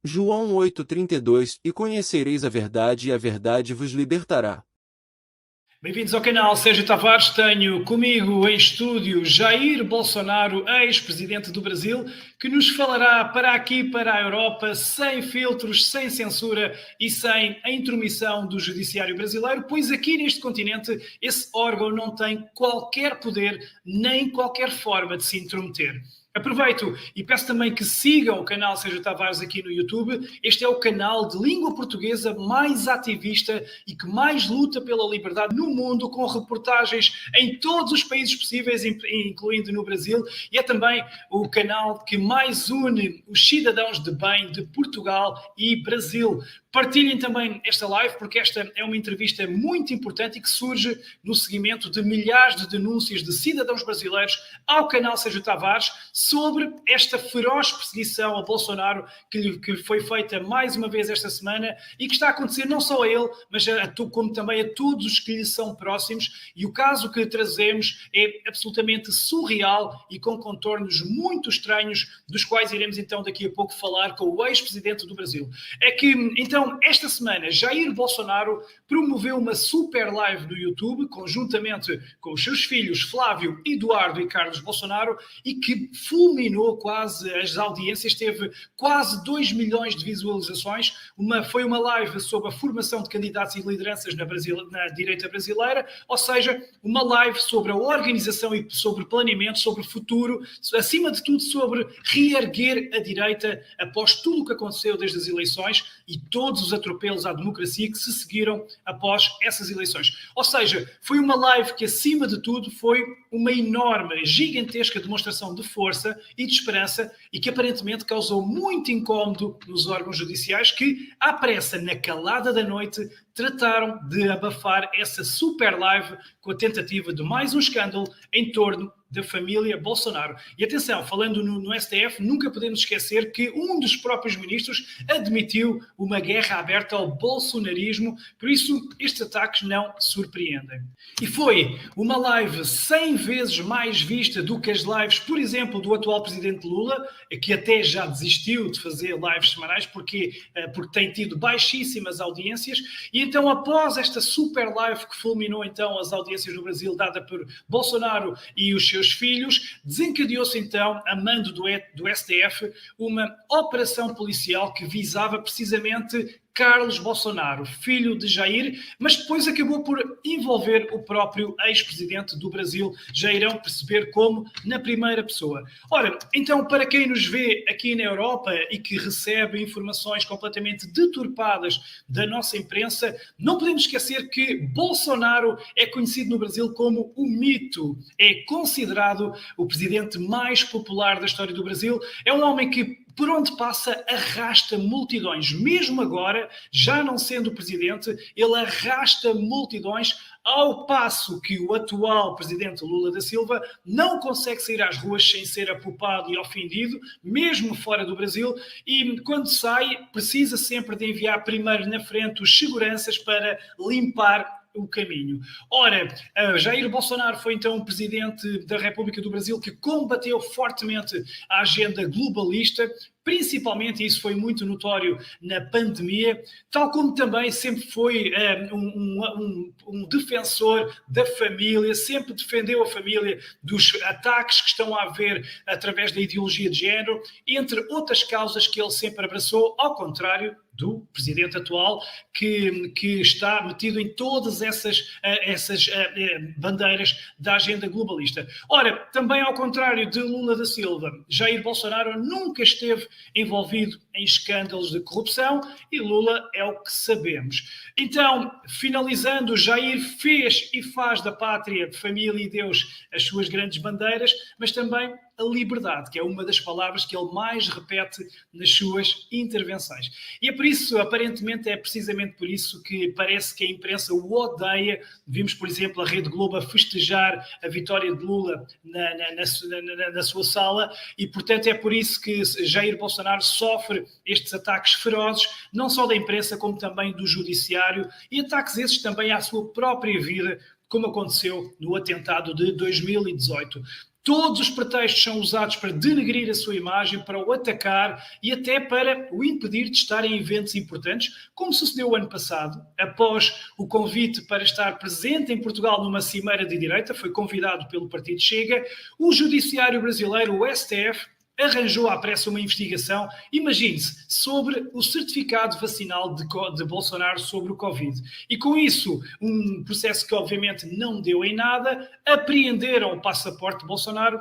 João 8,32 E conhecereis a verdade, e a verdade vos libertará. Bem-vindos ao canal Sérgio Tavares. Tenho comigo em estúdio Jair Bolsonaro, ex-presidente do Brasil, que nos falará para aqui, para a Europa, sem filtros, sem censura e sem a intromissão do judiciário brasileiro, pois aqui neste continente esse órgão não tem qualquer poder nem qualquer forma de se intrometer. Aproveito e peço também que sigam o canal Sérgio Tavares aqui no YouTube. Este é o canal de língua portuguesa mais ativista e que mais luta pela liberdade no mundo, com reportagens em todos os países possíveis, incluindo no Brasil. E é também o canal que mais une os cidadãos de bem de Portugal e Brasil. Partilhem também esta live, porque esta é uma entrevista muito importante e que surge no seguimento de milhares de denúncias de cidadãos brasileiros ao canal Sérgio Tavares sobre esta feroz perseguição a Bolsonaro que foi feita mais uma vez esta semana e que está a acontecer não só a ele, mas como também a todos os que lhe são próximos. E o caso que trazemos é absolutamente surreal e com contornos muito estranhos, dos quais iremos então daqui a pouco falar com o ex-presidente do Brasil. É que, então, esta semana, Jair Bolsonaro promoveu uma super live no YouTube, conjuntamente com os seus filhos Flávio, Eduardo e Carlos Bolsonaro, e que fulminou quase as audiências, teve quase 2 milhões de visualizações. Foi uma live sobre a formação de candidatos e lideranças na direita brasileira, ou seja, uma live sobre a organização e sobre planeamento, sobre o futuro, acima de tudo sobre reerguer a direita após tudo o que aconteceu desde as eleições e todos os atropelos à democracia que se seguiram após essas eleições. Ou seja, foi uma live que, acima de tudo, foi uma enorme, gigantesca demonstração de força e de esperança e que aparentemente causou muito incómodo nos órgãos judiciais que, à pressa, na calada da noite, trataram de abafar essa super live com a tentativa de mais um escândalo em torno da família Bolsonaro. E atenção, falando no STF, nunca podemos esquecer que um dos próprios ministros admitiu uma guerra aberta ao bolsonarismo, por isso estes ataques não surpreendem. E foi uma live 100 vezes mais vista do que as lives, por exemplo, do atual presidente Lula, que até já desistiu de fazer lives semanais porque tem tido baixíssimas audiências. E então, após esta super live que fulminou então as audiências no Brasil, dada por Bolsonaro e os seus filhos, desencadeou-se então, a mando do STF, uma operação policial que visava precisamente Carlos Bolsonaro, filho de Jair, mas depois acabou por envolver o próprio ex-presidente do Brasil. Já irão perceber como na primeira pessoa. Ora, então, para quem nos vê aqui na Europa e que recebe informações completamente deturpadas da nossa imprensa, não podemos esquecer que Bolsonaro é conhecido no Brasil como o mito. É considerado o presidente mais popular da história do Brasil. É um homem que, por onde passa, arrasta multidões. Mesmo agora, já não sendo presidente, ele arrasta multidões, ao passo que o atual presidente Lula da Silva não consegue sair às ruas sem ser apupado e ofendido, mesmo fora do Brasil, e quando sai, precisa sempre de enviar primeiro na frente os seguranças para limpar o caminho. Ora, Jair Bolsonaro foi então o presidente da República do Brasil que combateu fortemente a agenda globalista, principalmente, e isso foi muito notório na pandemia, tal como também sempre foi um defensor da família, sempre defendeu a família dos ataques que estão a haver através da ideologia de género, entre outras causas que ele sempre abraçou, ao contrário do presidente atual, que está metido em todas essas bandeiras da agenda globalista. Ora, também ao contrário de Lula da Silva, Jair Bolsonaro nunca esteve envolvido em escândalos de corrupção e Lula é o que sabemos. Então, finalizando, Jair fez e faz da pátria, de família e Deus as suas grandes bandeiras, mas também a liberdade, que é uma das palavras que ele mais repete nas suas intervenções. E é por isso, aparentemente, é precisamente por isso que parece que a imprensa o odeia. Vimos, por exemplo, a Rede Globo a festejar a vitória de Lula na sua sala e, portanto, é por isso que Jair Bolsonaro sofre estes ataques ferozes, não só da imprensa, como também do judiciário, e ataques esses também à sua própria vida, como aconteceu no atentado de 2018. Todos os pretextos são usados para denegrir a sua imagem, para o atacar e até para o impedir de estar em eventos importantes, como sucedeu o ano passado. Após o convite para estar presente em Portugal numa cimeira de direita, foi convidado pelo Partido Chega, o Judiciário Brasileiro, o STF, arranjou à pressa uma investigação, imagine-se, sobre o certificado vacinal de Bolsonaro sobre o Covid. E com isso, um processo que obviamente não deu em nada, apreenderam o passaporte de Bolsonaro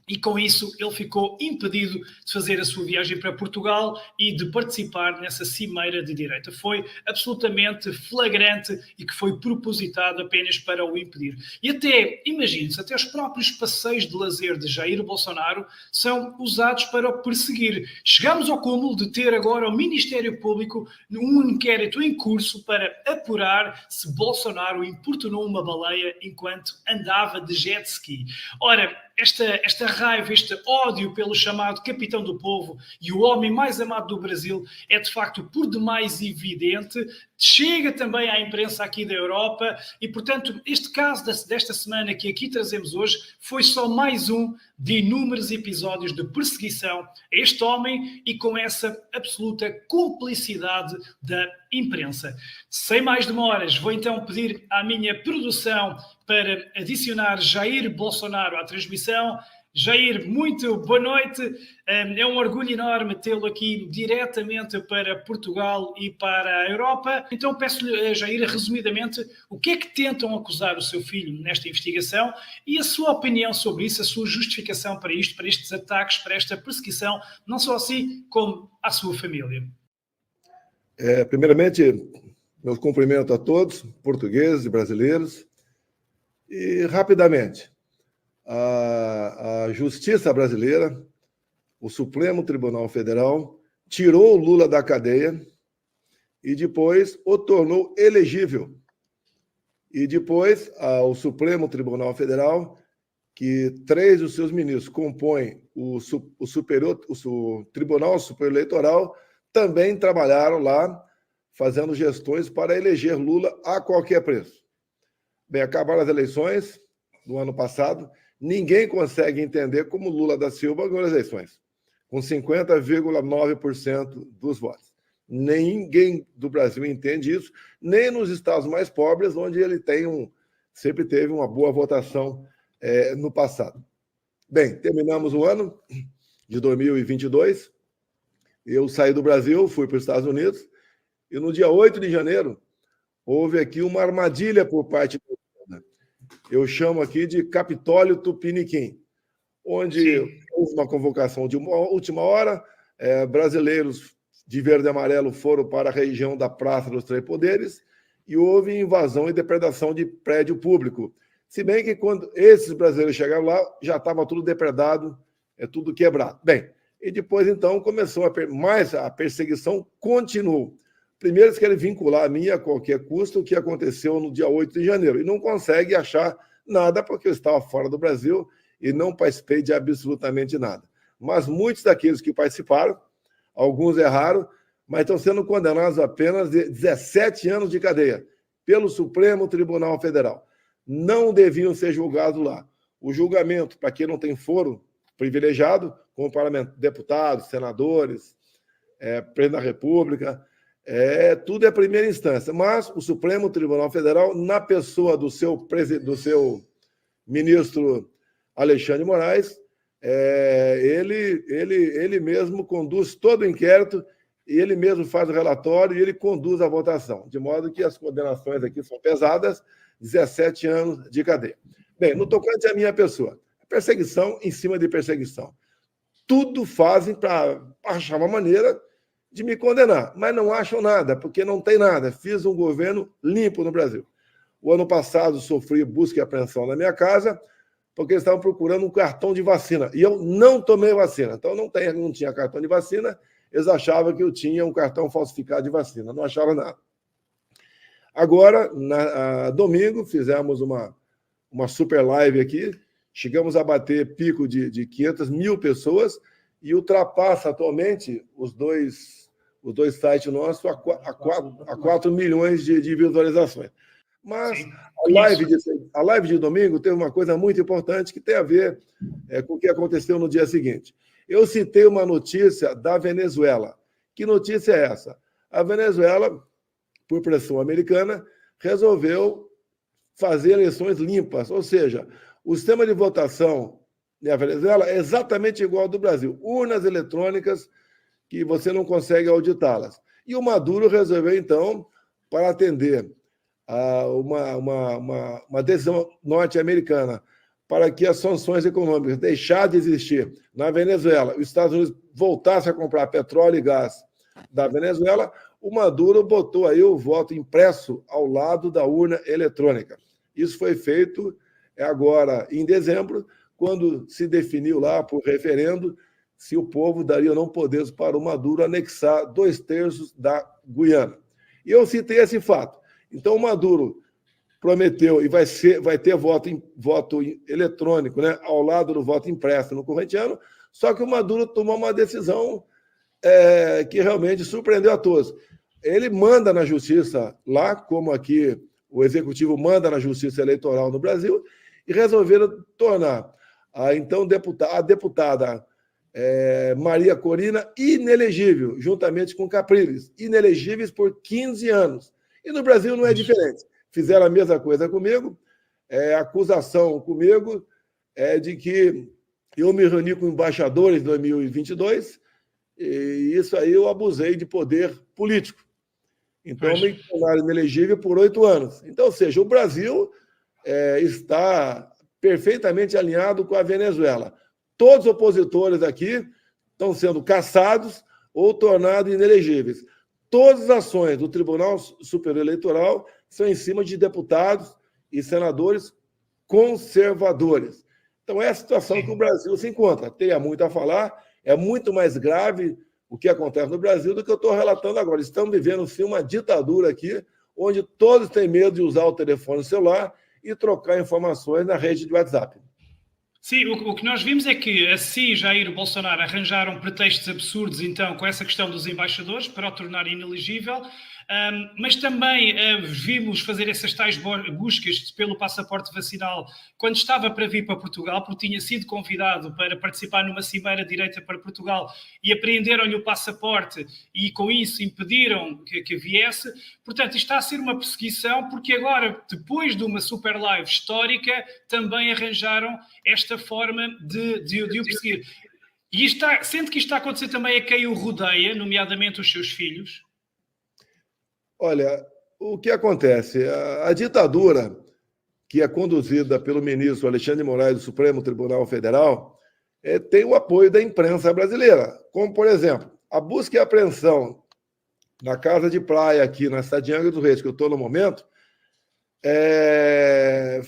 e com isso ele ficou impedido de fazer a sua viagem para Portugal e de participar nessa cimeira de direita. Foi absolutamente flagrante e que foi propositado apenas para o impedir. E até, imagine-se, até os próprios passeios de lazer de Jair Bolsonaro são usados para o perseguir. Chegamos ao cúmulo de ter agora o Ministério Público um inquérito em curso para apurar se Bolsonaro importunou uma baleia enquanto andava de jet ski. Ora, esta raiva, este ódio pelo chamado capitão do povo e o homem mais amado do Brasil é de facto por demais evidente, chega também à imprensa aqui da Europa e, portanto, este caso desta semana que aqui trazemos hoje foi só mais um de inúmeros episódios de perseguição a este homem e com essa absoluta cumplicidade da imprensa. Sem mais demoras, vou então pedir à minha produção para adicionar Jair Bolsonaro à transmissão. Jair, muito boa noite. É um orgulho enorme tê-lo aqui diretamente para Portugal e para a Europa. Então peço-lhe, Jair, resumidamente, o que é que tentam acusar o seu filho nesta investigação e a sua opinião sobre isso, a sua justificação para isto, para estes ataques, para esta perseguição, não só a si, como à sua família. Primeiramente, meus cumprimentos a todos, portugueses e brasileiros. E, rapidamente, a Justiça brasileira, o Supremo Tribunal Federal, tirou o Lula da cadeia e depois o tornou elegível. E depois, o Supremo Tribunal Federal, que 3 dos seus ministros compõem o Tribunal Superior Eleitoral, também trabalharam lá, fazendo gestões para eleger Lula a qualquer preço. Bem, acabaram as eleições do ano passado, ninguém consegue entender como Lula da Silva ganhou as eleições, com 50,9% dos votos. Ninguém do Brasil entende isso, nem nos estados mais pobres, onde ele sempre teve uma boa votação no passado. Bem, terminamos o ano de 2022, eu saí do Brasil, fui para os Estados Unidos, e no dia 8 de janeiro, houve aqui uma armadilha por parte do Lula. Eu chamo aqui de Capitólio Tupiniquim, onde houve uma convocação de última hora, brasileiros de verde e amarelo foram para a região da Praça dos Três Poderes e houve invasão e depredação de prédio público. Se bem que quando esses brasileiros chegaram lá, já estava tudo depredado, tudo quebrado. Bem, e depois, então, começou mas a perseguição continuou. Primeiro, eles querem vincular a mim a qualquer custo o que aconteceu no dia 8 de janeiro. E não consegue achar nada porque eu estava fora do Brasil e não participei de absolutamente nada. Mas muitos daqueles que participaram, alguns erraram, mas estão sendo condenados a apenas 17 anos de cadeia pelo Supremo Tribunal Federal. Não deviam ser julgados lá. O julgamento, para quem não tem foro privilegiado, como deputados, senadores, presidente da República, tudo é primeira instância, mas o Supremo Tribunal Federal, na pessoa do seu ministro Alexandre de Moraes, ele mesmo conduz todo o inquérito, e ele mesmo faz o relatório e ele conduz a votação, de modo que as condenações aqui são pesadas, 17 anos de cadeia. Bem, no tocante à minha pessoa, perseguição em cima de perseguição. Tudo fazem para achar uma maneira de me condenar, mas não acham nada, porque não tem nada. Fiz um governo limpo no Brasil. O ano passado sofri busca e apreensão na minha casa, porque eles estavam procurando um cartão de vacina, e eu não tomei vacina. Então não tinha cartão de vacina, eles achavam que eu tinha um cartão falsificado de vacina, não acharam nada. Agora, domingo, fizemos uma super live aqui, chegamos a bater pico de 500 mil pessoas, e ultrapassa atualmente os dois sites nossos a 4 milhões de visualizações. Mas Sim, a live de domingo teve uma coisa muito importante que tem a ver com o que aconteceu no dia seguinte. Eu citei uma notícia da Venezuela. Que notícia é essa? A Venezuela, por pressão americana, resolveu fazer eleições limpas, ou seja, o sistema de votação na Venezuela é exatamente igual ao do Brasil. Urnas eletrônicas que você não consegue auditá-las. E o Maduro resolveu, então, para atender a uma decisão norte-americana para que as sanções econômicas deixassem de existir na Venezuela e os Estados Unidos voltassem a comprar petróleo e gás da Venezuela, o Maduro botou aí o voto impresso ao lado da urna eletrônica. Isso foi feito agora em dezembro, quando se definiu lá por referendo se o povo daria ou não poderes para o Maduro anexar 2/3 da Guiana. E eu citei esse fato. Então, o Maduro prometeu e vai ter voto eletrônico, né, ao lado do voto impresso no corrente ano, só que o Maduro tomou uma decisão que realmente surpreendeu a todos. Ele manda na justiça lá, como aqui o executivo manda na justiça eleitoral no Brasil, e resolveram tornar a deputada Maria Corina inelegível, juntamente com Capriles, inelegíveis por 15 anos. E no Brasil não é diferente. Fizeram a mesma coisa comigo, a acusação comigo é de que eu me reuni com embaixadores em 2022, e isso aí eu abusei de poder político. Então, me tornaram inelegível por 8 anos. Então, ou seja, o Brasil está perfeitamente alinhado com a Venezuela. Todos os opositores aqui estão sendo caçados ou tornados inelegíveis. Todas as ações do Tribunal Superior Eleitoral são em cima de deputados e senadores conservadores. Então, é a situação que o Brasil se encontra. Tenha muito a falar, é muito mais grave o que acontece no Brasil do que eu estou relatando agora. Estamos vivendo, sim, uma ditadura aqui, onde todos têm medo de usar o telefone celular e trocar informações na rede de WhatsApp. Sim, o que nós vimos é que assim Jair Bolsonaro arranjaram pretextos absurdos, então, com essa questão dos embaixadores para o tornar inelegível, mas também vimos fazer essas tais buscas pelo passaporte vacinal quando estava para vir para Portugal, porque tinha sido convidado para participar numa cimeira direita para Portugal e apreenderam-lhe o passaporte e com isso impediram que viesse. Portanto, isto está a ser uma perseguição porque agora, depois de uma super live histórica, também arranjaram esta forma de o perseguir. E sente que isto está a acontecer também a quem o rodeia, nomeadamente os seus filhos? Olha, o que acontece? A ditadura, que é conduzida pelo ministro Alexandre de Moraes do Supremo Tribunal Federal, tem o apoio da imprensa brasileira. Como, por exemplo, a busca e apreensão na casa de praia aqui na cidade de Angra dos Reis, que eu estou no momento,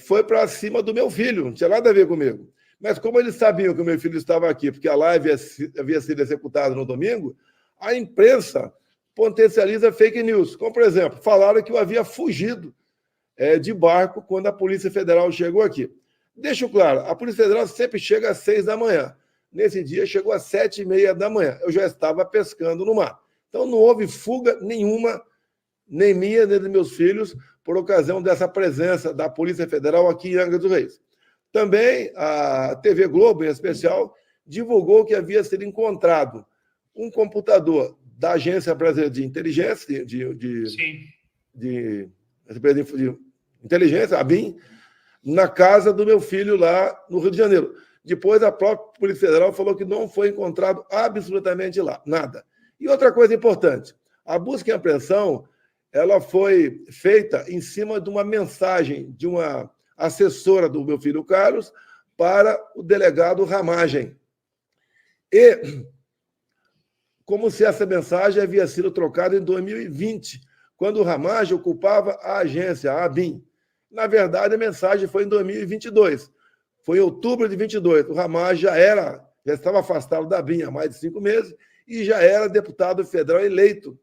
foi para cima do meu filho, não tinha nada a ver comigo. Mas como eles sabiam que o meu filho estava aqui, porque a live havia sido executada no domingo, a imprensa potencializa fake news. Como, por exemplo, falaram que eu havia fugido de barco quando a Polícia Federal chegou aqui. Deixo claro, a Polícia Federal sempre chega às 6 da manhã. Nesse dia, chegou às 7h30 da manhã. Eu já estava pescando no mar. Então, não houve fuga nenhuma, nem minha, nem dos meus filhos, por ocasião dessa presença da Polícia Federal aqui em Angra dos Reis. Também a TV Globo, em especial, divulgou que havia sido encontrado um computador da Agência Brasileira de Inteligência, de Inteligência, a ABIN, na casa do meu filho lá no Rio de Janeiro. Depois, a própria Polícia Federal falou que não foi encontrado absolutamente lá, nada. E outra coisa importante, a busca e apreensão, ela foi feita em cima de uma mensagem de uma assessora do meu filho Carlos para o delegado Ramagem. E como se essa mensagem havia sido trocada em 2020, quando o Ramagem ocupava a agência, a ABIN. Na verdade, a mensagem foi em 2022. Foi em outubro de 2022. O Ramagem já estava afastado da ABIN há mais de 5 meses e já era deputado federal eleito,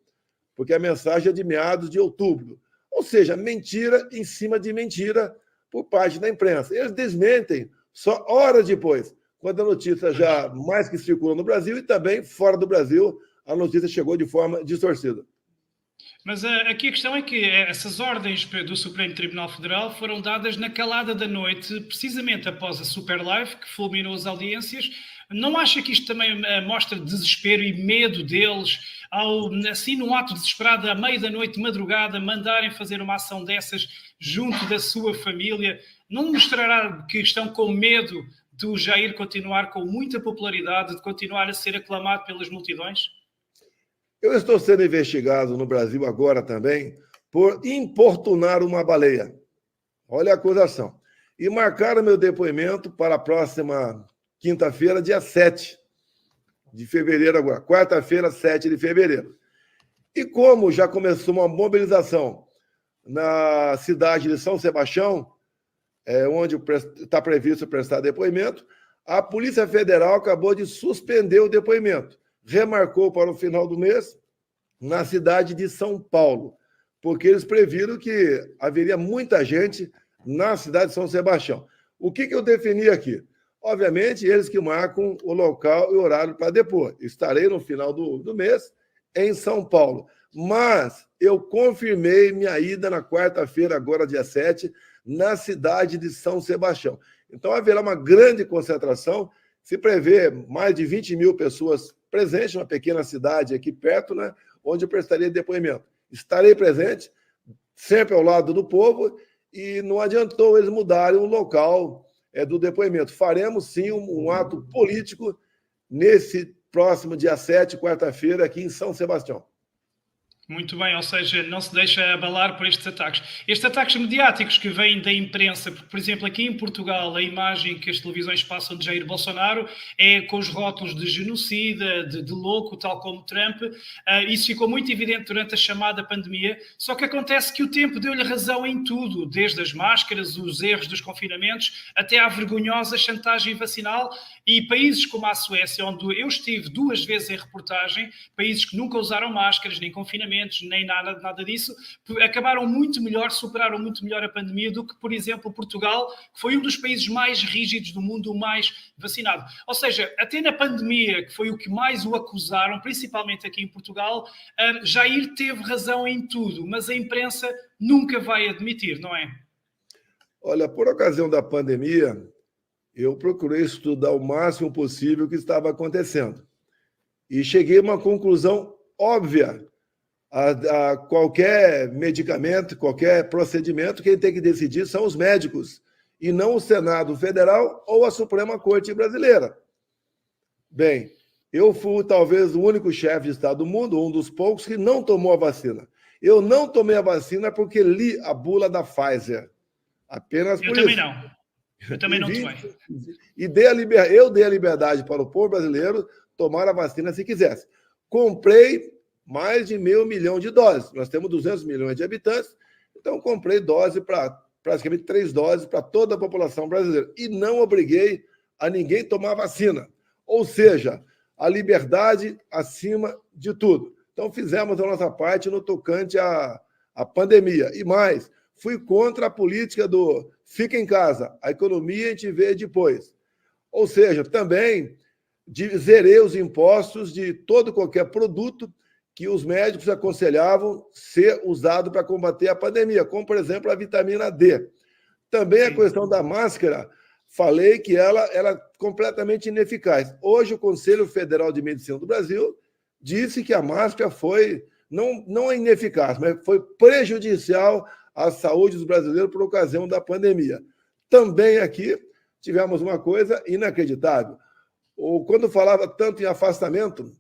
porque a mensagem é de meados de outubro. Ou seja, mentira em cima de mentira por parte da imprensa. Eles desmentem só horas depois, quando a notícia já mais que circula no Brasil e também fora do Brasil, a notícia chegou de forma distorcida. Mas aqui a questão é que essas ordens do Supremo Tribunal Federal foram dadas na calada da noite, precisamente após a Super Live, que fulminou as audiências. Não acha que isto também mostra desespero e medo deles, ao, assim, num ato desesperado, à meia da noite, de madrugada, mandarem fazer uma ação dessas junto da sua família? Não mostrará que estão com medo do Jair continuar com muita popularidade, de continuar a ser aclamado pelas multidões? Eu estou sendo investigado no Brasil agora também por importunar uma baleia. Olha a acusação. E marcaram meu depoimento para a próxima quinta-feira, dia 7 de fevereiro agora. Quarta-feira, 7 de fevereiro. E como já começou uma mobilização na cidade de São Sebastião, onde está previsto prestar depoimento, a Polícia Federal acabou de suspender o depoimento. Remarcou para o final do mês na cidade de São Paulo, porque eles previram que haveria muita gente na cidade de São Sebastião. O que eu defini aqui? Obviamente, eles que marcam o local e o horário para depor. Estarei no final do mês em São Paulo. Mas eu confirmei minha ida na quarta-feira, agora dia 7, na cidade de São Sebastião. Então, haverá uma grande concentração. Se prevê mais de 20 mil pessoas presentes numa pequena cidade aqui perto, né, onde eu prestaria depoimento. Estarei presente, sempre ao lado do povo, e não adiantou eles mudarem o local do depoimento. Faremos, sim, um ato político nesse próximo dia 7, quarta-feira, aqui em São Sebastião. Muito bem, ou seja, não se deixa abalar por estes ataques. Estes ataques mediáticos que vêm da imprensa, porque, por exemplo, aqui em Portugal, a imagem que as televisões passam de Jair Bolsonaro é com os rótulos de genocida, de louco, tal como Trump. Isso ficou muito evidente durante a chamada pandemia, só que acontece que o tempo deu-lhe razão em tudo, desde as máscaras, os erros dos confinamentos, até à vergonhosa chantagem vacinal, e países como a Suécia, onde eu estive 2 vezes em reportagem, países que nunca usaram máscaras, nem confinamentos, nem nada disso, acabaram muito melhor, superaram muito melhor a pandemia do que, por exemplo, Portugal, que foi um dos países mais rígidos do mundo, o mais vacinado. Ou seja, até na pandemia, que foi o que mais o acusaram, principalmente aqui em Portugal, Jair teve razão em tudo, mas a imprensa nunca vai admitir, não é? Olha, por ocasião da pandemia, eu procurei estudar o máximo possível o que estava acontecendo. E cheguei a uma conclusão óbvia. A qualquer medicamento, qualquer procedimento, quem tem que decidir são os médicos, e não o Senado Federal ou a Suprema Corte Brasileira. Bem, eu fui talvez o único chefe de Estado do mundo, um dos poucos, que não tomou a vacina. Eu não tomei a vacina porque li a bula da Pfizer. Apenas por isso. Eu também não. Eu também não tomei. E eu dei a liberdade para o povo brasileiro tomar a vacina se quisesse. Comprei mais de 500 milhões de doses. Nós temos 200 milhões de habitantes, então comprei dose para praticamente 3 doses para toda a população brasileira. E não obriguei a ninguém tomar vacina. Ou seja, a liberdade acima de tudo. Então, fizemos a nossa parte no tocante à pandemia. E mais, fui contra a política do fica em casa, a economia a gente vê depois. Ou seja, também zerei os impostos de todo e qualquer produto que os médicos aconselhavam ser usado para combater a pandemia, como, por exemplo, a vitamina D. Também a questão da máscara, falei que ela era completamente ineficaz. Hoje, o Conselho Federal de Medicina do Brasil disse que a máscara foi, não é ineficaz, mas foi prejudicial à saúde dos brasileiros por ocasião da pandemia. Também aqui tivemos uma coisa inacreditável. Quando falava tanto em afastamento,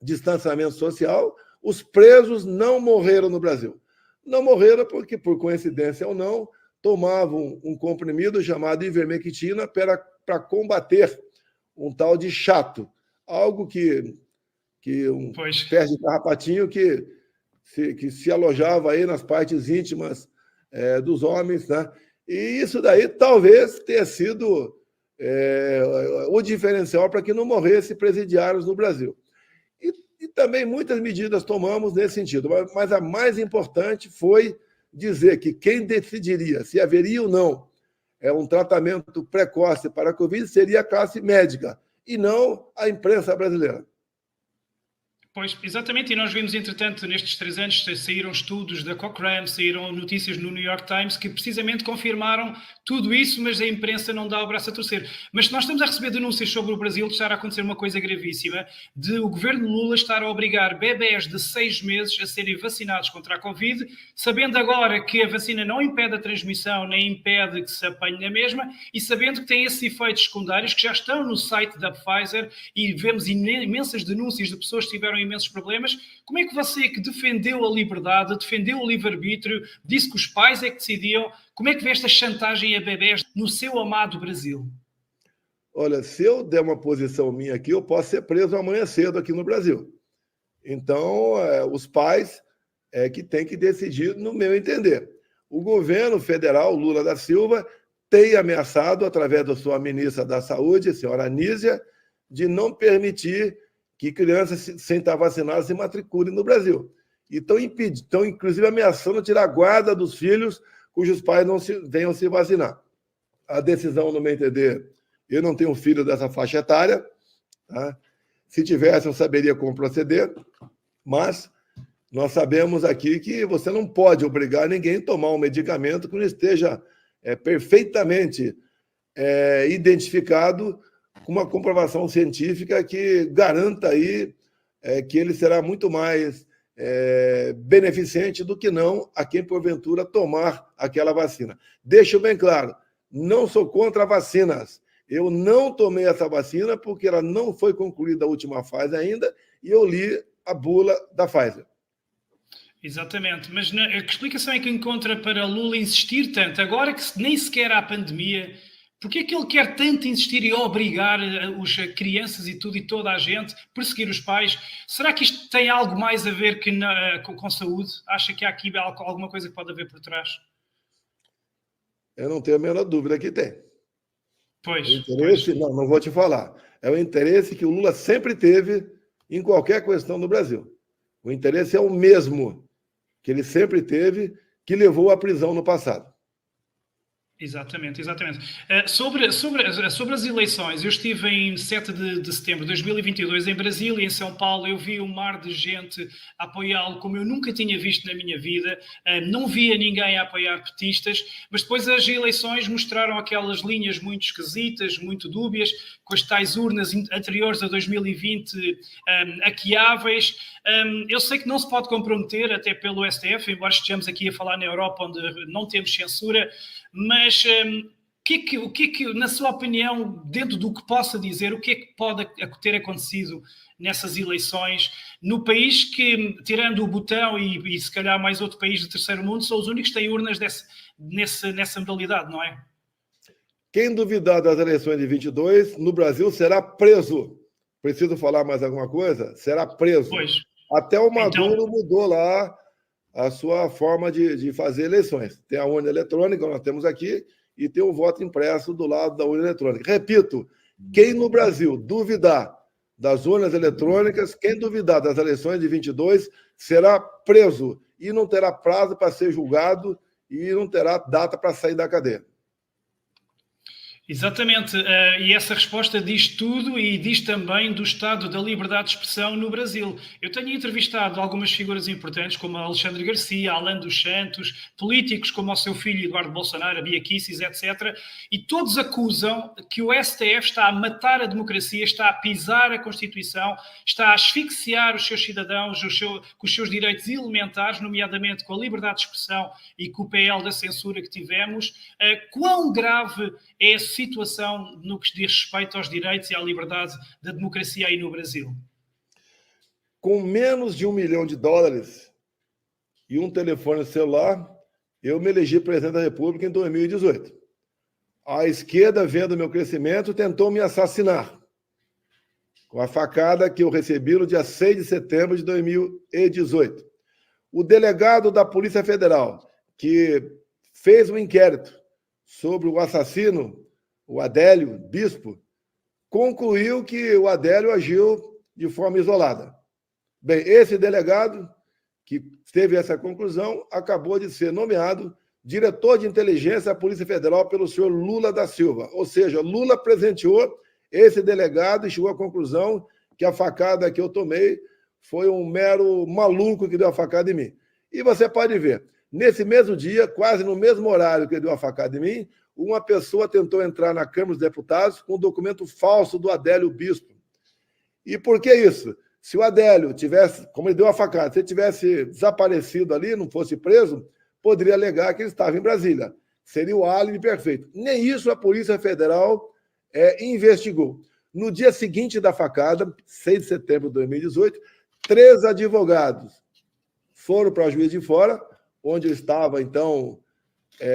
distanciamento social, os presos não morreram no Brasil. Não morreram porque, por coincidência ou não, tomavam um comprimido chamado ivermectina para combater um tal de chato, algo que um espécie de carrapatinho que se alojava aí nas partes íntimas dos homens, né? E isso daí talvez tenha sido o diferencial para que não morresse presidiários no Brasil. E também muitas medidas tomamos nesse sentido, mas a mais importante foi dizer que quem decidiria se haveria ou não um tratamento precoce para a Covid seria a classe médica, e não a imprensa brasileira. Pois, exatamente, e nós vimos, entretanto, nestes 3 anos, saíram estudos da Cochrane, saíram notícias no New York Times que precisamente confirmaram tudo isso, mas a imprensa não dá o braço a torcer. Mas nós estamos a receber denúncias sobre o Brasil de estar a acontecer uma coisa gravíssima, de o governo Lula estar a obrigar bebés de 6 meses a serem vacinados contra a Covid, sabendo agora que a vacina não impede a transmissão, nem impede que se apanhe na mesma, e sabendo que tem esses efeitos secundários que já estão no site da Pfizer, e vemos imensas denúncias de pessoas que tiveram imensos problemas. Como é que você, que defendeu a liberdade, defendeu o livre-arbítrio, disse que os pais é que decidiam, como é que vê esta chantagem a bebés no seu amado Brasil? Olha, se eu der uma posição minha aqui, eu posso ser preso amanhã cedo aqui no Brasil. Então, os pais é que têm que decidir, no meu entender. O governo federal, Lula da Silva, tem ameaçado, através da sua ministra da Saúde, a senhora Anísia, de não permitir que crianças sem estar vacinadas se matriculem no Brasil. E estão, inclusive, ameaçando tirar a guarda dos filhos cujos pais não venham se vacinar. A decisão, no meu entender, eu não tenho filho dessa faixa etária, tá? Se tivesse, eu saberia como proceder, mas nós sabemos aqui que você não pode obrigar ninguém a tomar um medicamento que não esteja perfeitamente identificado com uma comprovação científica que garanta aí que ele será muito mais beneficente do que não a quem, porventura, tomar aquela vacina. Deixo bem claro, não sou contra vacinas. Eu não tomei essa vacina porque ela não foi concluída a última fase ainda e eu li a bula da Pfizer. Exatamente, mas que explicação é que encontra para Lula insistir tanto, agora que nem sequer há pandemia? Porquê é que ele quer tanto insistir e obrigar as crianças e tudo e toda a gente a perseguir os pais? Será que isto tem algo mais a ver com saúde? Acha que há aqui alguma coisa que pode haver por trás? Eu não tenho a menor dúvida que tem. Pois. O interesse, pois. Não vou te falar. É o interesse que o Lula sempre teve em qualquer questão do Brasil. O interesse é o mesmo que ele sempre teve, que levou à prisão no passado. Exatamente. Sobre as eleições, eu estive em 7 de setembro de 2022 em Brasília e em São Paulo. Eu vi um mar de gente a apoiá-lo como eu nunca tinha visto na minha vida. Não via ninguém a apoiar petistas, mas depois as eleições mostraram aquelas linhas muito esquisitas, muito dúbias, com as tais urnas anteriores a 2020 hackeáveis. Eu sei que não se pode comprometer, até pelo STF, embora estejamos aqui a falar na Europa, onde não temos censura, mas o que é que, na sua opinião, dentro do que possa dizer, o que é que pode ter acontecido nessas eleições, no país que, tirando o Butão e se calhar mais outro país do terceiro mundo, são os únicos que têm urnas nessa modalidade, não é? Quem duvidar das eleições de 22, no Brasil, será preso. Preciso falar mais alguma coisa? Será preso. Pois. Até o Maduro mudou lá a sua forma de fazer eleições. Tem a urna eletrônica, nós temos aqui, e tem o voto impresso do lado da urna eletrônica. Repito, quem no Brasil duvidar das urnas eletrônicas, quem duvidar das eleições de 22, será preso e não terá prazo para ser julgado e não terá data para sair da cadeia. Exatamente, e essa resposta diz tudo e diz também do estado da liberdade de expressão no Brasil. Eu tenho entrevistado algumas figuras importantes, como Alexandre Garcia, Alan dos Santos, políticos como o seu filho Eduardo Bolsonaro, a Bia Kicis, etc. E todos acusam que o STF está a matar a democracia, está a pisar a Constituição, está a asfixiar os seus cidadãos com os seus direitos elementares, nomeadamente com a liberdade de expressão e com o PL da censura que tivemos. Quão grave é a situação no que diz respeito aos direitos e à liberdade da democracia aí no Brasil? Com menos de $1 milhão e um telefone celular, eu me elegi presidente da República em 2018. A esquerda, vendo meu crescimento, tentou me assassinar com a facada que eu recebi no dia 6 de setembro de 2018. O delegado da Polícia Federal, que fez um inquérito sobre o assassino, o Adélio Bispo, concluiu que o Adélio agiu de forma isolada. Bem, esse delegado, que teve essa conclusão, acabou de ser nomeado diretor de inteligência da Polícia Federal pelo senhor Lula da Silva. Ou seja, Lula presenteou esse delegado e chegou à conclusão que a facada que eu tomei foi um mero maluco que deu a facada em mim. E você pode ver, nesse mesmo dia, quase no mesmo horário que ele deu a facada em mim, uma pessoa tentou entrar na Câmara dos Deputados com um documento falso do Adélio Bispo. E por que isso? Se o Adélio tivesse, como ele deu a facada, se ele tivesse desaparecido ali, não fosse preso, poderia alegar que ele estava em Brasília. Seria o álibi perfeito. Nem isso a Polícia Federal investigou. No dia seguinte da facada, 6 de setembro de 2018, 3 advogados foram para o Juiz de Fora, onde eu estava, então,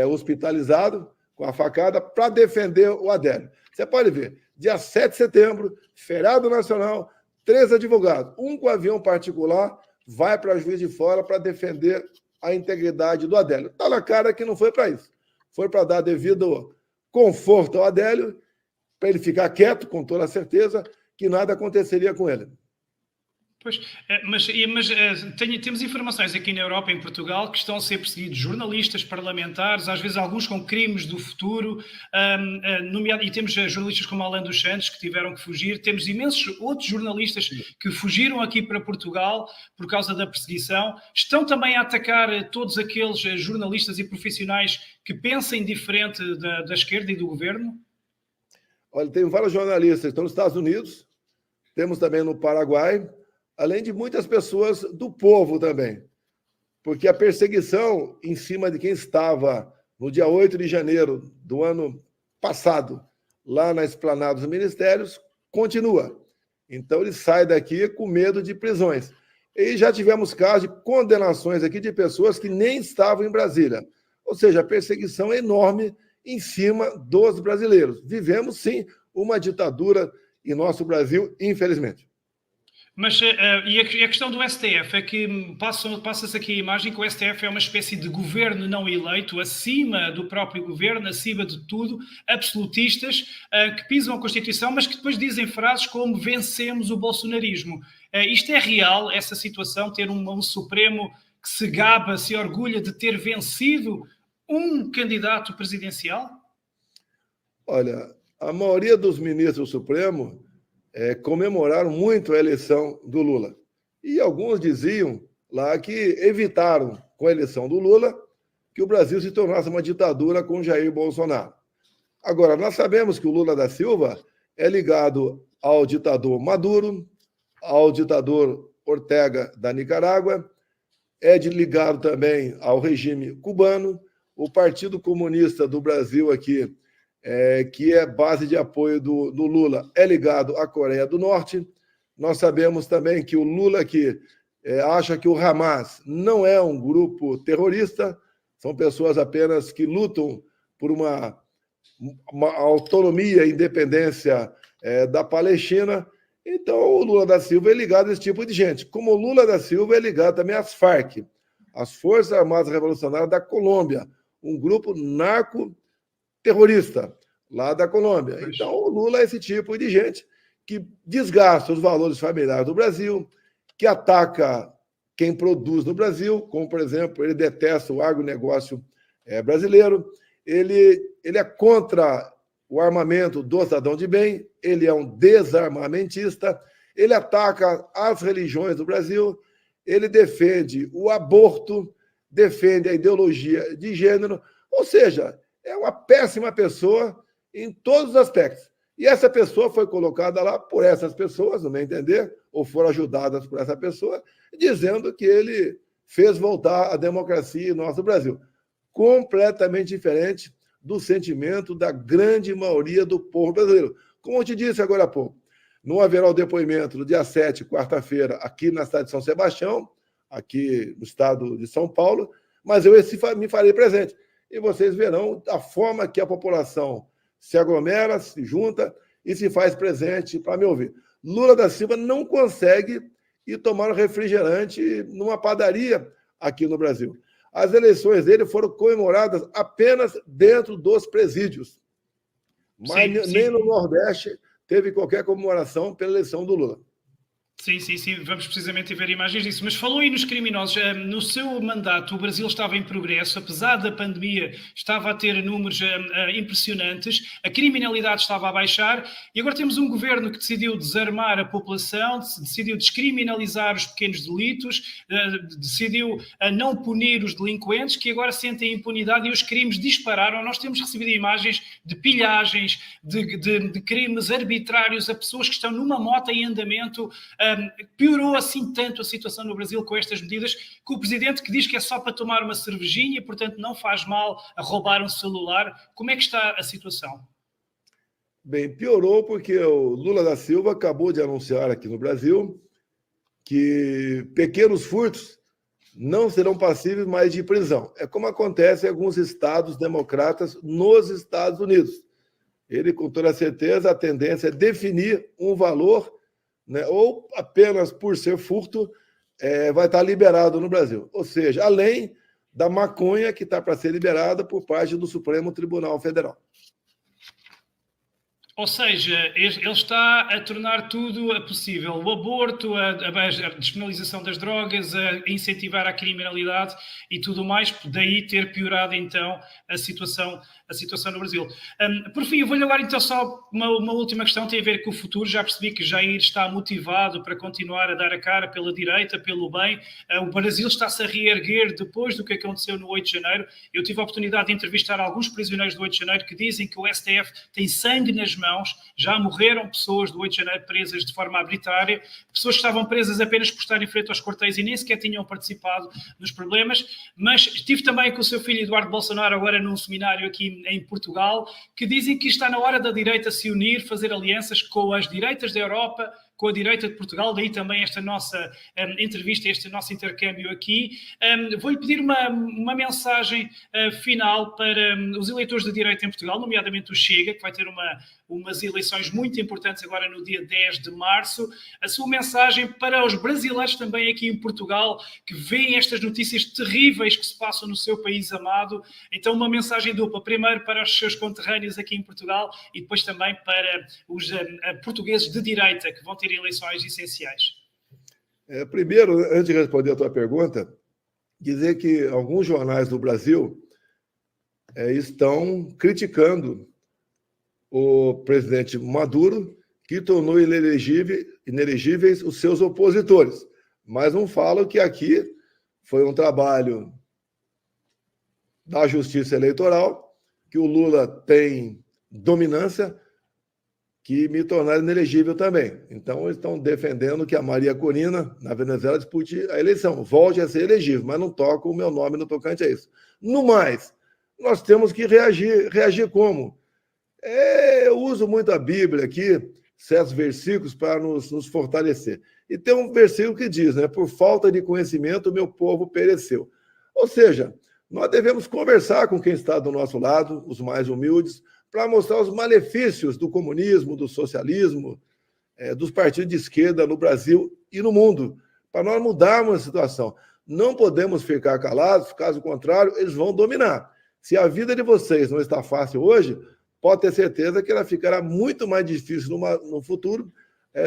hospitalizado com a facada, para defender o Adélio. Você pode ver, dia 7 de setembro, feriado nacional, 3 advogados, um com avião particular, vai para o Juiz de Fora para defender a integridade do Adélio. Está na cara que não foi para isso. Foi para dar devido conforto ao Adélio, para ele ficar quieto, com toda a certeza, que nada aconteceria com ele. Pois, mas temos informações aqui na Europa, em Portugal, que estão a ser perseguidos jornalistas, parlamentares, às vezes alguns com crimes do futuro, e temos jornalistas como Alain dos Santos, que tiveram que fugir, temos imensos outros jornalistas que fugiram aqui para Portugal por causa da perseguição. Estão também a atacar todos aqueles jornalistas e profissionais que pensem diferente da esquerda e do governo? Olha, tem vários jornalistas que estão nos Estados Unidos, temos também no Paraguai, além de muitas pessoas do povo também. Porque a perseguição em cima de quem estava no dia 8 de janeiro do ano passado, lá na Esplanada dos Ministérios, continua. Então, ele sai daqui com medo de prisões. E já tivemos casos de condenações aqui de pessoas que nem estavam em Brasília. Ou seja, a perseguição é enorme em cima dos brasileiros. Vivemos, sim, uma ditadura em nosso Brasil, infelizmente. Mas e a questão do STF é que passa-se aqui a imagem que o STF é uma espécie de governo não eleito, acima do próprio governo, acima de tudo, absolutistas, que pisam a Constituição, mas que depois dizem frases como vencemos o bolsonarismo. Isto é real, essa situação, ter um Supremo que se gaba, se orgulha de ter vencido um candidato presidencial? Olha, a maioria dos ministros do Supremo comemoraram muito a eleição do Lula. E alguns diziam lá que evitaram, com a eleição do Lula, que o Brasil se tornasse uma ditadura com Jair Bolsonaro. Agora, nós sabemos que o Lula da Silva é ligado ao ditador Maduro, ao ditador Ortega da Nicarágua, ligado também ao regime cubano, o Partido Comunista do Brasil aqui, que é base de apoio do Lula, é ligado à Coreia do Norte. Nós sabemos também que o Lula aqui acha que o Hamas não é um grupo terrorista, são pessoas apenas que lutam por uma autonomia e independência da Palestina. Então, o Lula da Silva é ligado a esse tipo de gente. Como o Lula da Silva é ligado também às Farc, as Forças Armadas Revolucionárias da Colômbia, um grupo narco-terrorista lá da Colômbia. Então, o Lula é esse tipo de gente que desgasta os valores familiares do Brasil, que ataca quem produz no Brasil, como, por exemplo, ele detesta o agronegócio brasileiro, ele é contra o armamento do cidadão de bem, ele é um desarmamentista, ele ataca as religiões do Brasil, ele defende o aborto, defende a ideologia de gênero, ou seja, é uma péssima pessoa em todos os aspectos. E essa pessoa foi colocada lá por essas pessoas, no meu entender, ou foram ajudadas por essa pessoa, dizendo que ele fez voltar a democracia em nosso Brasil. Completamente diferente do sentimento da grande maioria do povo brasileiro. Como eu te disse agora há pouco, não haverá o depoimento no dia 7, quarta-feira, aqui na cidade de São Sebastião, aqui no estado de São Paulo, mas eu me farei presente. E vocês verão a forma que a população se aglomera, se junta e se faz presente para me ouvir. Lula da Silva não consegue ir tomar um refrigerante numa padaria aqui no Brasil. As eleições dele foram comemoradas apenas dentro dos presídios. Mas nem no Nordeste teve qualquer comemoração pela eleição do Lula. Sim, sim, sim, vamos precisamente ver imagens disso. Mas falou aí nos criminosos. No seu mandato, o Brasil estava em progresso, apesar da pandemia, estava a ter números impressionantes, a criminalidade estava a baixar e agora temos um governo que decidiu desarmar a população, decidiu descriminalizar os pequenos delitos, decidiu não punir os delinquentes, que agora sentem impunidade e os crimes dispararam. Nós temos recebido imagens de pilhagens, de crimes arbitrários a pessoas que estão numa moto em andamento. Piorou assim tanto a situação no Brasil com estas medidas que o presidente, que diz que é só para tomar uma cervejinha e, portanto, não faz mal a roubar um celular. Como é que está a situação? Bem, piorou porque o Lula da Silva acabou de anunciar aqui no Brasil que pequenos furtos não serão passíveis mais de prisão. É como acontece em alguns estados democratas nos Estados Unidos. Ele, com toda certeza, a tendência é definir um valor, né, ou apenas por ser furto, vai estar liberado no Brasil. Ou seja, além da maconha que está para ser liberada por parte do Supremo Tribunal Federal. Ou seja, ele está a tornar tudo possível. O aborto, a despenalização das drogas, a incentivar a criminalidade e tudo mais, daí ter piorado então a situação no Brasil. Por fim, eu vou-lhe agora então só uma última questão, tem a ver com o futuro. Já percebi que Jair está motivado para continuar a dar a cara pela direita, pelo bem. O Brasil está-se a reerguer depois do que aconteceu no 8 de janeiro. Eu tive a oportunidade de entrevistar alguns prisioneiros do 8 de janeiro que dizem que o STF tem sangue nas mãos. Já morreram pessoas do 8 de janeiro presas de forma arbitrária, pessoas que estavam presas apenas por estar em frente aos quartéis e nem sequer tinham participado nos problemas. Mas estive também com o seu filho Eduardo Bolsonaro agora num seminário aqui em Portugal, que dizem que está na hora da direita se unir, fazer alianças com as direitas da Europa, com a direita de Portugal, daí também esta nossa entrevista, este nosso intercâmbio aqui. Vou-lhe pedir uma mensagem final para os eleitores da direita em Portugal, nomeadamente o Chega, que vai ter umas eleições muito importantes agora no dia 10 de março. A sua mensagem para os brasileiros também aqui em Portugal, que veem estas notícias terríveis que se passam no seu país amado. Então, uma mensagem dupla. Primeiro para os seus conterrâneos aqui em Portugal e depois também para os portugueses de direita, que vão ter eleições essenciais. Primeiro, antes de responder a tua pergunta, dizer que alguns jornais do Brasil estão criticando o presidente Maduro, que tornou inelegíveis os seus opositores. Mas não falam que aqui foi um trabalho da Justiça Eleitoral, que o Lula tem dominância, que me tornaram inelegível também. Então, eles estão defendendo que a Maria Corina, na Venezuela, dispute a eleição, volte a ser elegível, mas não toca o meu nome no tocante a isso. No mais, nós temos que reagir. Reagir como? Eu uso muito a Bíblia aqui, certos versículos, para nos fortalecer. E tem um versículo que diz, né? Por falta de conhecimento, o meu povo pereceu. Ou seja, nós devemos conversar com quem está do nosso lado, os mais humildes, para mostrar os malefícios do comunismo, do socialismo, dos partidos de esquerda no Brasil e no mundo, para nós mudarmos a situação. Não podemos ficar calados, caso contrário, eles vão dominar. Se a vida de vocês não está fácil hoje, pode ter certeza que ela ficará muito mais difícil no futuro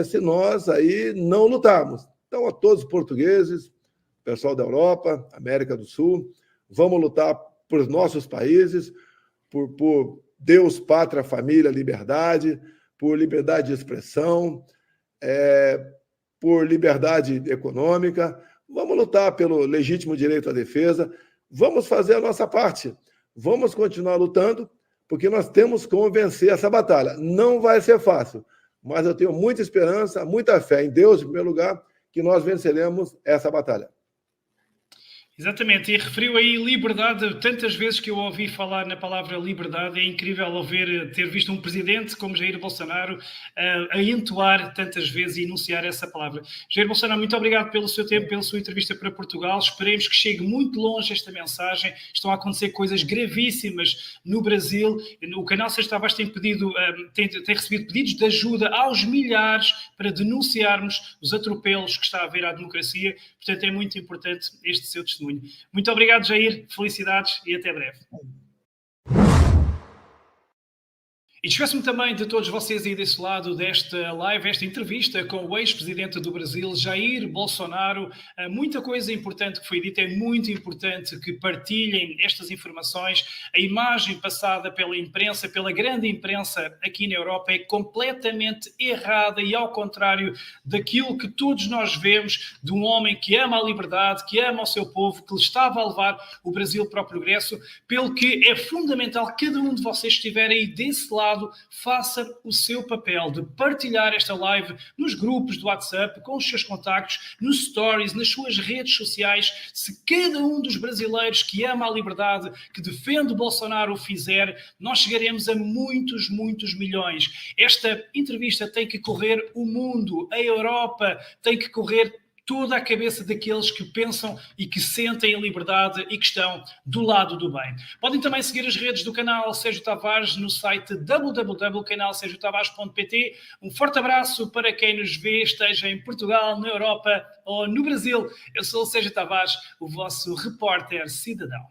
se nós aí não lutarmos. Então, a todos os portugueses, pessoal da Europa, América do Sul, vamos lutar por nossos países, por Deus, pátria, família, liberdade, por liberdade de expressão, por liberdade econômica. Vamos lutar pelo legítimo direito à defesa. Vamos fazer a nossa parte. Vamos continuar lutando, porque nós temos como vencer essa batalha. Não vai ser fácil, mas eu tenho muita esperança, muita fé em Deus, em primeiro lugar, que nós venceremos essa batalha. Exatamente, e referiu aí liberdade, tantas vezes que eu ouvi falar na palavra liberdade, é incrível ter visto um presidente como Jair Bolsonaro a entoar tantas vezes e enunciar essa palavra. Jair Bolsonaro, muito obrigado pelo seu tempo, pela sua entrevista para Portugal, esperemos que chegue muito longe esta mensagem, estão a acontecer coisas gravíssimas no Brasil, o canal Sexta Vaz tem recebido pedidos de ajuda aos milhares para denunciarmos os atropelos que está a haver à democracia, portanto é muito importante este seu testemunho. Muito obrigado, Jair. Felicidades e até breve. E despeço-me também de todos vocês aí desse lado desta live, esta entrevista com o ex-presidente do Brasil, Jair Bolsonaro. Muita coisa importante que foi dita, é muito importante que partilhem estas informações. A imagem passada pela imprensa, pela grande imprensa aqui na Europa, é completamente errada e ao contrário daquilo que todos nós vemos de um homem que ama a liberdade, que ama o seu povo, que lhe estava a levar o Brasil para o progresso, pelo que é fundamental que cada um de vocês estiver aí desse lado, faça o seu papel de partilhar esta live nos grupos do WhatsApp, com os seus contactos, nos stories, nas suas redes sociais. Se cada um dos brasileiros que ama a liberdade, que defende o Bolsonaro o fizer, nós chegaremos a muitos, muitos milhões. Esta entrevista tem que correr o mundo, a Europa, tem que correr toda a cabeça daqueles que pensam e que sentem a liberdade e que estão do lado do bem. Podem também seguir as redes do canal Sérgio Tavares no site www.canalsergiotavares.pt. Um forte abraço para quem nos vê, esteja em Portugal, na Europa ou no Brasil. Eu sou o Sérgio Tavares, o vosso repórter cidadão.